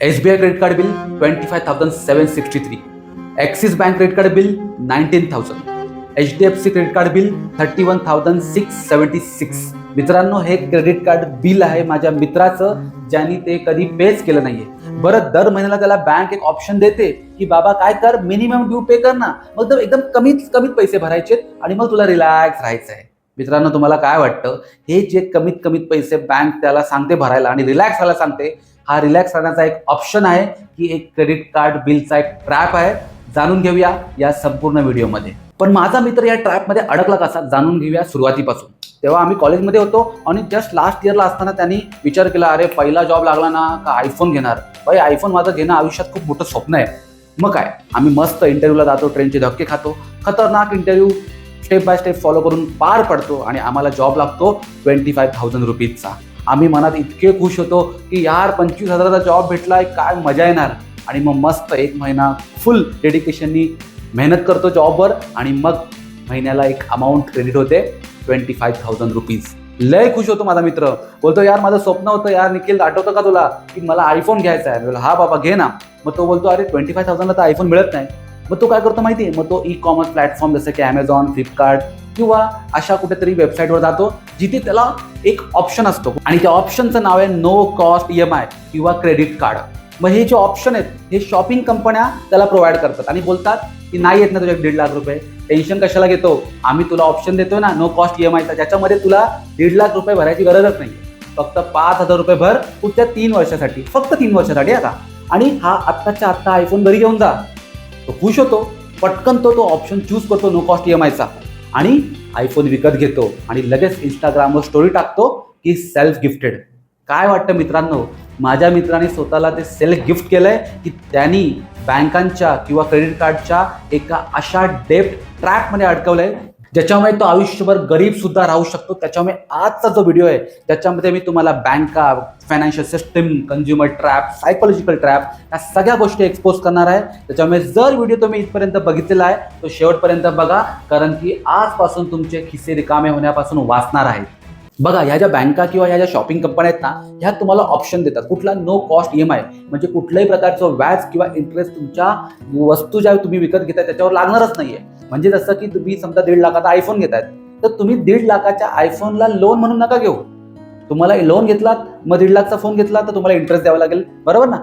SBI credit card bill 25,763, Axis Bank credit card bill 19,000, HDFC credit card bill 31,676. मित्रांनो, हे credit card bill आहे माझ्या मित्राचं, ज्यांनी ते कधी पेच केलं नाहीये. बरं, दर महिन्याला त्याला बँक एक ऑप्शन देते की बाबा काय कर, मिनिमम ड्यू पे कर ना, मग तर एकदम कमीत कमीत पैसे भरायचे आणि मग तुला रिलॅक्स राहायचं आहे. मित्रांनो, तुम्हाला काय वाटतं, हे जे कमीत कमीत पैसे बँक त्याला सांगते भरायला आणि रिलॅक्स व्हायला सांगते, हा रिलॅक्स राहण्याचा एक ऑप्शन आहे की एक क्रेडिट कार्ड बिलचा एक ट्रॅप आहे? जाणून घेऊया या संपूर्ण व्हिडिओमध्ये. पण माझा मित्र या ट्रॅपमध्ये अडकला कसा, जाणून घेऊया सुरुवातीपासून. तेव्हा आम्ही कॉलेजमध्ये होतो आणि जस्ट लास्ट इयरला असताना त्यांनी विचार केला, अरे पहिला जॉब लागला ना का आयफोन घेणार. भाई, आयफोन माझं घेणं आयुष्यात खूप मोठं स्वप्न आहे. मग काय, आम्ही मस्त इंटरव्ह्यूला जातो, ट्रेनचे धक्के खातो, खतरनाक interview step by step follow करून पार पडतो आणि आम्हाला जॉब लागतो 25,000 रुपीजचा. आम्ही मनात इतके खुश होतो की यार 25,000चा जॉब भेटलाय, काय मजा येणार. आणि मग मस्त एक महिना फुल डेडिकेशननी मेहनत करतो जॉबवर आणि मग महिन्याला एक अमाऊंट क्रेडिट होते 25,000 रुपीज. लय खुश होतो माझा मित्र. बोलतो, यार माझं स्वप्न होतं यार निखिल, आठवतं का तुला की मला आयफोन घ्यायचा आहे. बोला, हा बाबा घे ना. मग तो बोलतो, अरे 25,000ला तर आयफोन मिळत नाही. मग तो काय करतो माहिती आहे, मग तो ई-कॉमर्स प्लॅटफॉर्म जसं की Amazon, फ्लिपकार्ट किंवा अशा कुठेतरी वेबसाईटवर जातो जिथे त्याला एक ऑप्शन असतो आणि त्या ऑप्शनचं नाव आहे नो कॉस्ट EMI किंवा क्रेडिट कार्ड. मग हे जे ऑप्शन आहेत हे शॉपिंग कंपन्या त्याला प्रोव्हाइड करतात आणि बोलतात की नाही येत ना तुझ्या 1.5 लाख रुपये, टेन्शन कशाला घेतो, आम्ही तुला ऑप्शन देतोय ना नो कॉस्ट EMIचा, ज्याच्यामध्ये तुला 1.5 लाख रुपये भरायची गरजच नाही. फक्त 5,000 रुपये भर पुढच्या 3 वर्षासाठी, फक्त 3 वर्षासाठी आता. आणि हा आत्ताच्या आत्ता आयफोन घरी घेऊन जा. तो खुश होतो, पटकन तो ऑप्शन चूज करतो नो कॉस्ट EMIचा आणि आयफोन विकत घेतो आणि लगेच इंस्टाग्रामवर स्टोरी टाकतो की सेल्फ गिफ्टेड. काय वाटतं मित्रांनो, माझ्या मित्राने स्वतःला ते सेल्फ गिफ्ट केलंय की त्यांनी बँकांच्या किंवा क्रेडिट कार्डच्या एका अशा डेप्ट ट्रॅपमध्ये अडकवलंय ज्याच्यामुळे तो आयुष्यभर गरीब सुद्धा राहू शकतो. त्याच्यामुळे आजचा जो व्हिडिओ आहे त्याच्यामध्ये मी तुम्हाला बँका, financial system, consumer trap, psychological trap या सगळ्या गोष्टी एक्सपोज करणार आहे. त्याच्यामुळे जर व्हिडिओ तुम्ही इथपर्यंत बघितलेला आहे तो शेवटपर्यंत बघा, कारण की आजपासून तुमचे खिसे रिकामे होण्यापासून वाचणार आहेत. बघा, ह्या ज्या बँका किंवा ह्या ज्या शॉपिंग कंपन्या आहेत ना, ह्या तुम्हाला ऑप्शन देतात कुठला नो कॉस्ट EMI, म्हणजे कुठल्याही प्रकारचं व्याज किंवा इंटरेस्ट तुमच्या वस्तू ज्या तुम्ही विकत घेताय त्याच्यावर लागणारच नाहीये. म्हणजे जसं की तुम्ही समजा 1.5 लाखाचा आयफोन घेतायत, तर तुम्ही 1.5 लाखाच्या आयफोनला लोन म्हणून नका घेऊ. तुम्हाला लोन घेतलात, मग 1.5 लाखचा फोन घेतला तर तुम्हाला इंटरेस्ट द्यावा लागेल, बरोबर ना.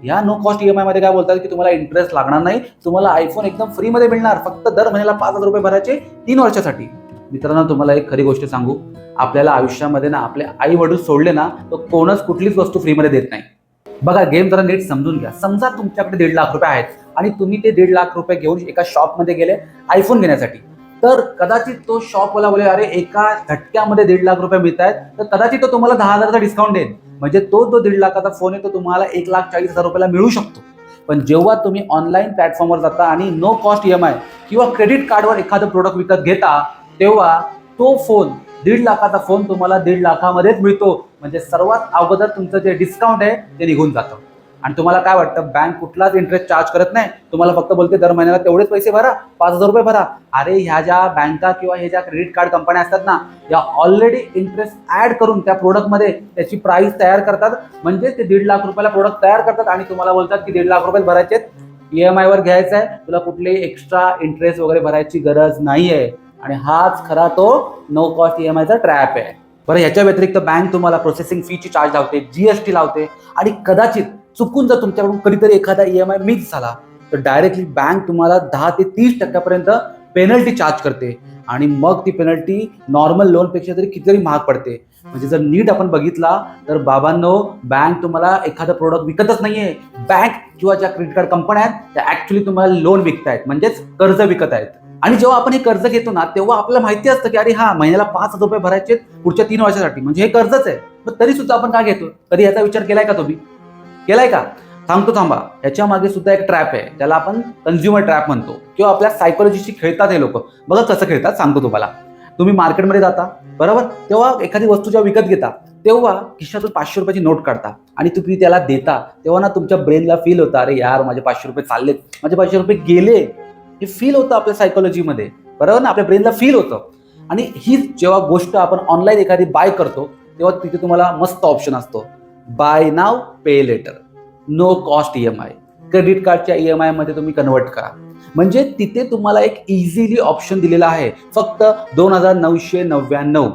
या नो कॉस्ट EMI मध्ये काय बोलतात की तुम्हाला इंटरेस्ट लागणार नाही, तुम्हाला आयफोन एकदम फ्रीमध्ये मिळणार, फक्त दर महिन्याला 5,000 रुपये भरायचे 3 वर्षासाठी. मित्रांनो, तुम्हाला एक खरी गोष्ट सांगू, आपल्याला आयुष्यामध्ये ना आपले आई वडील सोडले ना तर कोणच कुठलीच वस्तू फ्रीमध्ये देत नाही. बघा, गेम जरा नीट समजून घ्या. समजा तुमच्याकडे 1.5 लाख रुपये आहेत आणि तुम्ही ते 1.5 लाख रुपये घेऊन एका शॉपमध्ये गेले आयफोन घेण्यासाठी, तर कदाचित तो शॉपवाला बोले, अरे एका झटक्यामध्ये 1.5 लाख रुपये मिळत आहेत, तर कदाचित तो तुम्हाला 10,000चा डिस्काउंट देईल. म्हणजे तो जो 1.5 लाखाचा फोन आहे तो तुम्हाला 1,40,000 रुपयाला मिळू शकतो. पण जेव्हा तुम्ही ऑनलाईन प्लॅटफॉर्मवर जाता आणि नो कॉस्ट EMI किंवा क्रेडिट कार्डवर एखादं प्रोडक्ट विकत घेता, तेव्हा तो फोन 1.5 लाखाचा फोन तुम्हाला 1.5 लाखामध्येच मिळतो. म्हणजे सर्वात अगोदर तुमचं जे डिस्काउंट आहे ते निघून जातं. आणि तुम्हाला काय वाटतं, बँक कुठलाच इंटरेस्ट चार्ज करत नाही, तुम्हाला फक्त बोलते दर महिन्याला तेवढेच पैसे भरा, 5,000 रुपये भरा. अरे ह्या ज्या बँका किंवा हे ज्या क्रेडिट कार्ड कंपन्या असतात ना, या ऑलरेडी इंटरेस्ट ऍड करून त्या प्रोडक्टमध्ये त्याची प्राइस तयार करतात. म्हणजे ते 1.5 लाख रुपयाला प्रोडक्ट तयार करतात आणि तुम्हाला बोलतात की 1.5 लाख रुपये भरायचे, EMI वर घ्यायचं आहे, तुला कुठलेही एक्स्ट्रा इंटरेस्ट वगैरे भरायची गरज नाहीये. आणि हाच खरा तो नो कॉस्ट EMIचा ट्रॅप आहे. बरं, याच्या व्यतिरिक्त बँक तुम्हाला प्रोसेसिंग फीची चार्ज लावते, GST लावते आणि कदाचित चुकून जर तुमच्याकडून कधीतरी एखादा EMI मिस झाला तर डायरेक्टली बँक तुम्हाला 10 ते 30% पेनल्टी चार्ज करते. आणि मग ती पेनल्टी नॉर्मल लोनपेक्षा तरी कितीतरी महाग पडते. म्हणजे जर नीट आपण बघितला तर बाबांनो, बँक तुम्हाला एखादं प्रोडक्ट विकतच नाहीये. बँक किंवा ज्या क्रेडिट कार्ड कंपन्या आहेत त्या ऍक्च्युली तुम्हाला लोन विकतायत, म्हणजेच कर्ज विकत आहेत. आणि जेव्हा आपण हे कर्ज घेतो ना तेव्हा आपल्याला माहिती असतं की अरे हा महिन्याला 5,000 रुपये भरायचे पुढच्या 3 वर्षासाठी, म्हणजे हे कर्जच आहे. पण तरी सुद्धा आपण काय घेतो, कधी याचा विचार केलाय का तुम्ही? केलाय का? सांगतो थांबा. याच्या मागे सुद्धा एक ट्रॅप आहे, त्याला आपण कंझ्युमर ट्रॅप म्हणतो किंवा आपल्या सायकोलॉजीशी खेळतात हे लोक. बघा कसं खेळतात, सांगतो तुम्हाला. तुम्ही मार्केटमध्ये जाता, बरोबर, तेव्हा एखादी वस्तू जेव्हा विकत घेता तेव्हा खिशातून 500 रुपयाची नोट काढता आणि तुम्ही त्याला देता, तेव्हा ना तुमच्या ब्रेनला फील होतं, अरे यार माझे 500 रुपये चाललेत, माझे 500 रुपये गेले. हे फील होतं आपल्या सायकोलॉजीमध्ये, बरोबर ना, आपल्या ब्रेनला फील होतं. आणि हीच जेव्हा गोष्ट आपण ऑनलाईन एखादी बाय करतो तेव्हा तिथे तुम्हाला मस्त ऑप्शन असतो, buy now pay later. No cost EMI. Credit कार्डच्या EMI मध्ये तुम्ही कन्वर्ट करा. म्हणजे तिथे तुम्हाला एक इझिली ऑप्शन दिलेला आहे. फक्त 2,999,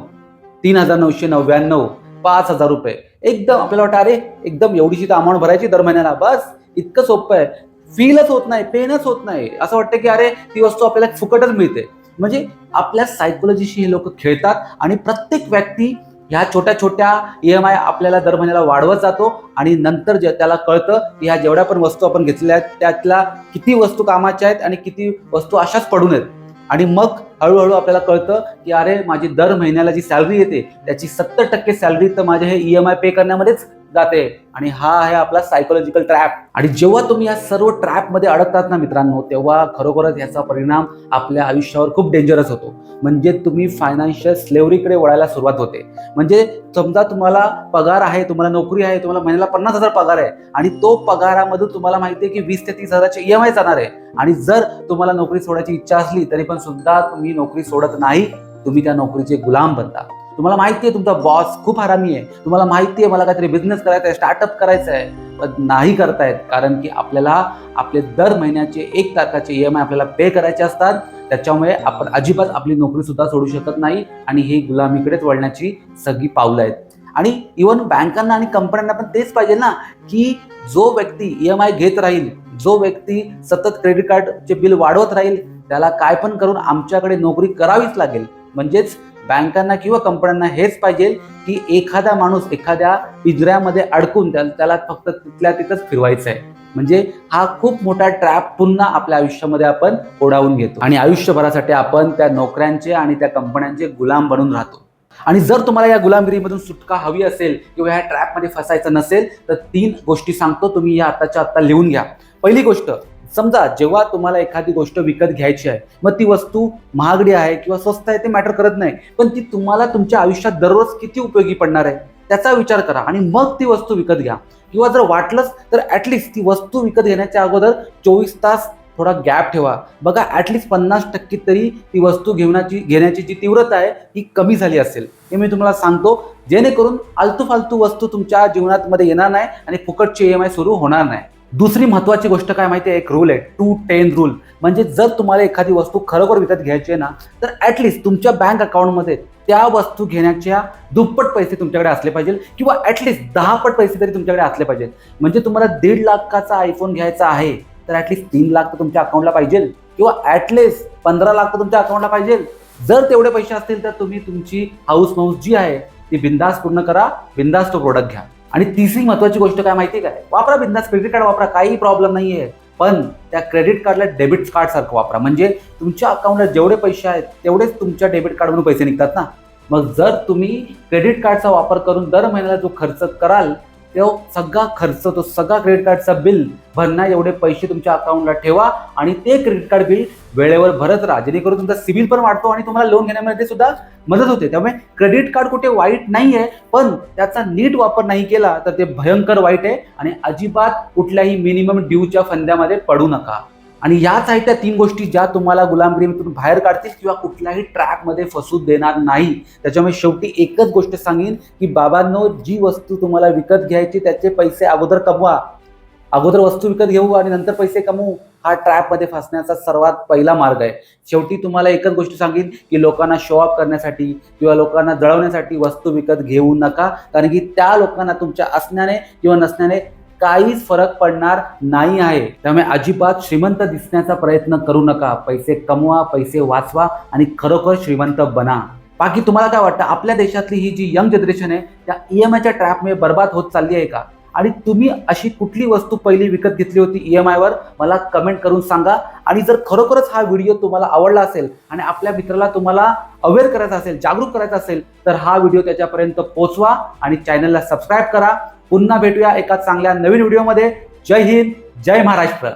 3,999, 5,000 रुपये. एकदम आपल्याला वाटतं अरे एकदम एवढीशी तर अमाऊंट भरायची दर महिन्याला, बस इतकं सोपं आहे. फीलच होत नाही, पेनच होत नाही. असं वाटतं की अरे ती वस्तू आपल्याला फुकटच मिळते. म्हणजे आपल्या सायकोलॉजीशी हे लोक खेळतात आणि प्रत्येक व्यक्ती ह्या छोट्या छोट्या EMI आपल्याला दर महिन्याला वाढवत जातो आणि नंतर त्याला कळतं की ह्या जेवढ्या पण वस्तू आपण घेतलेल्या आहेत त्यातल्या किती वस्तू कामाच्या आहेत आणि किती वस्तू अशाच पडून आहेत. आणि मग हळूहळू आपल्याला कळतं की अरे माझी दर महिन्याला जी सॅलरी येते त्याची 70% सॅलरी तर माझे हे EMI पे करण्यामध्येच जाते. आणि हा आहे आपला सायकोलॉजिकल ट्रॅप. आणि जेव्हा तुम्ही या सर्व ट्रॅपमध्ये अडकतात ना मित्रांनो, तेव्हा खरोखरच याचा परिणाम आपल्या आयुष्यावर खूप डेंजरस होतो. म्हणजे तुम्ही फायनान्शियल स्लेव्हरीकडे वळायला सुरुवात होते. म्हणजे समजा तुम्हाला पगार आहे, तुम्हाला नोकरी आहे, तुम्हाला महिन्याला 50,000 पगार आहे आणि तो पगारामधून तुम्हाला माहिती आहे की 20 ते 30,000चे EMI जाणार आहे. आणि जर तुम्हाला नोकरी सोडायची इच्छा असली तरी पण सुद्धा तुम्ही नोकरी सोडत नाही, तुम्ही त्या नोकरीचे गुलाम बनता. तुम्हाला माहिती आहे तुमचा बॉस खूप हरामी आहे, तुम्हाला माहिती आहे मला काहीतरी बिझनेस करायचा आहे, स्टार्टअप करायचं आहे, पण नाही करतायत कारण की आपल्याला आपले दर महिन्याचे 1 तारखाचे EMI आपल्याला पे करायचे असतात. त्याच्यामुळे आपण अजिबात आपली नोकरी सुद्धा सोडू शकत नाही आणि ही गुलामीकडेच वळण्याची सगळी पावलं आहेत. आणि इव्हन बँकांना आणि कंपन्यांना पण तेच पाहिजे ना की जो व्यक्ती EMI घेत राहील, जो व्यक्ती सतत क्रेडिट कार्डचे बिल वाढवत राहील, त्याला काय पण करून आमच्याकडे नोकरी करावीच लागेल. म्हणजेच बँकांना किंवा कंपन्यांना हेच पाहिजे की एखादा माणूस एखाद्या पिंजऱ्यामध्ये अडकून त्याला फक्त तिथल्या तिथंच फिरवायचं आहे. म्हणजे हा खूप मोठा ट्रॅप पुन्हा आपल्या आयुष्यामध्ये आपण ओढावून घेतो आणि आयुष्यभरासाठी आपण त्या नोकऱ्यांचे आणि त्या कंपन्यांचे गुलाम बनून राहतो. आणि जर तुम्हाला या गुलामगिरीमधून सुटका हवी असेल किंवा ह्या ट्रॅपमध्ये फसायचं नसेल तर 3 गोष्टी सांगतो, तुम्ही या आताच्या आत्ता लिहून घ्या. पहिली गोष्ट, समजा जेव्हा तुम्हाला एखादी गोष्ट विकत घ्यायची आहे, मग ती वस्तू महागडी आहे किंवा स्वस्त आहे ते मॅटर करत नाही, पण ती तुम्हाला तुमच्या आयुष्यात दररोज किती उपयोगी पडणार आहे त्याचा विचार करा आणि मग ती वस्तू विकत घ्या. किंवा जर वाटलंच तर ॲटलिस्ट ती वस्तू विकत घेण्याच्या अगोदर 24 तास थोडा गॅप ठेवा. बघा ॲटलिस्ट 50% तरी ती वस्तू घेण्याची जी तीव्रता आहे ही कमी झाली असेल. हे मी तुम्हाला सांगतो, जेणेकरून आलतू फालतू वस्तू तुमच्या जीवनात मध्ये येणार नाही आणि फुकटचे EMI सुरू होणार नाही. दुसरी महत्त्वाची गोष्ट काय माहिती आहे, एक रूल आहे 2-10 रूल. म्हणजे जर तुम्हाला एखादी वस्तू खरोखर विकत घ्यायची आहे ना तर ॲटलिस्ट तुमच्या बँक अकाउंटमध्ये त्या वस्तू घेण्याच्या दुप्पट पैसे तुमच्याकडे असले पाहिजे किंवा ॲटलिस्ट 10 पट पैसे तरी तुमच्याकडे असले पाहिजेत. म्हणजे तुम्हाला 1.5 लाखाचा आयफोन घ्यायचा आहे तर ॲटलिस्ट 3 लाख तर तुमच्या अकाउंटला पाहिजे किंवा ॲटलिस्ट 15 लाख तर तुमच्या अकाउंटला पाहिजे. जर तेवढे पैसे असतील तर तुम्ही तुमची हाऊस माऊस जी आहे ती बिंदास पूर्ण करा, बिंदास तो प्रोडक्ट घ्या. आणि तिसरी महत्त्वाची गोष्ट काय माहिती आहे काय, वापरा बिंदास क्रेडिट कार्ड वापरा, काही प्रॉब्लेम नाही आहे. पण त्या क्रेडिट कार्डला डेबिट कार्ड सारखं वापरा. म्हणजे तुमच्या अकाउंटला जेवढे पैसे आहेत तेवढेच तुमच्या डेबिट कार्डमधून पैसे निघतात ना. मग जर तुम्ही क्रेडिट कार्डचा वापर करून दर महिन्याला जो खर्च कराल तो सगळा क्रेडिट कार्डचा बिल भरण्या एवढे पैसे तुमच्या अकाउंटला ठेवा आणि ते क्रेडिट कार्ड बिल वेळेवर भरत राहा, जेणेकरून तुमचा सिबिल पण वाढतो आणि तुम्हाला लोन घेण्यामध्ये सुद्धा मदत होते. त्यामुळे क्रेडिट कार्ड कुठे वाईट नाही आहे, पण त्याचा नीट वापर नाही केला तर ते भयंकर वाईट आहे आणि अजिबात कुठल्याही मिनिमम ड्यूच्या फंद्यामध्ये पडू नका. आणि याच आहेत त्या 3 गोष्टी ज्या तुम्हाला गुलामगिरीतून बाहेर काढतील किंवा कुठल्याही ट्रॅपमध्ये फसू देणार नाही. त्याच्यामुळे शेवटी एकच गोष्ट सांगेन की बाबांनो, जी वस्तू तुम्हाला विकत घ्यायची त्याचे पैसे अगोदर कमवा. अगोदर वस्तू विकत घेऊ आणि नंतर पैसे कमवू, हा ट्रॅपमध्ये फसण्याचा सर्वात पहिला मार्ग आहे. शेवटी तुम्हाला एकच गोष्ट सांगेन की लोकांना शो ऑफ करण्यासाठी किंवा लोकांना जळवण्यासाठी वस्तू विकत घेऊ नका, कारण की त्या लोकांना तुमच्या असण्याने किंवा नसण्याने काहीच फरक पडणार नाही आहे. त्यामुळे अजिबात श्रीमंत दिसण्याचा प्रयत्न करू नका. पैसे कमवा, पैसे वाचवा आणि खरोखर श्रीमंत बना. बाकी तुम्हाला काय वाटतं, आपल्या देशातली ही जी यंग जनरेशन आहे त्या EMIच्या ट्रॅपमुळे बर्बाद होत चालली आहे का? आणि तुम्ही अशी कुठली वस्तू पहिली विकत घेतली होती EMIवर, मला कमेंट करून सांगा. आणि जर खरोखरच हा व्हिडिओ तुम्हाला आवडला असेल आणि आपल्या मित्राला तुम्हाला अवेअर करायचा असेल, जागरूक करायचा असेल तर हा व्हिडिओ त्याच्यापर्यंत पोहोचवा आणि चॅनलला सबस्क्राईब करा. पुन्हा भेटूया एका चांगल्या नवीन व्हिडिओमध्ये. जय हिंद, जय महाराष्ट्र.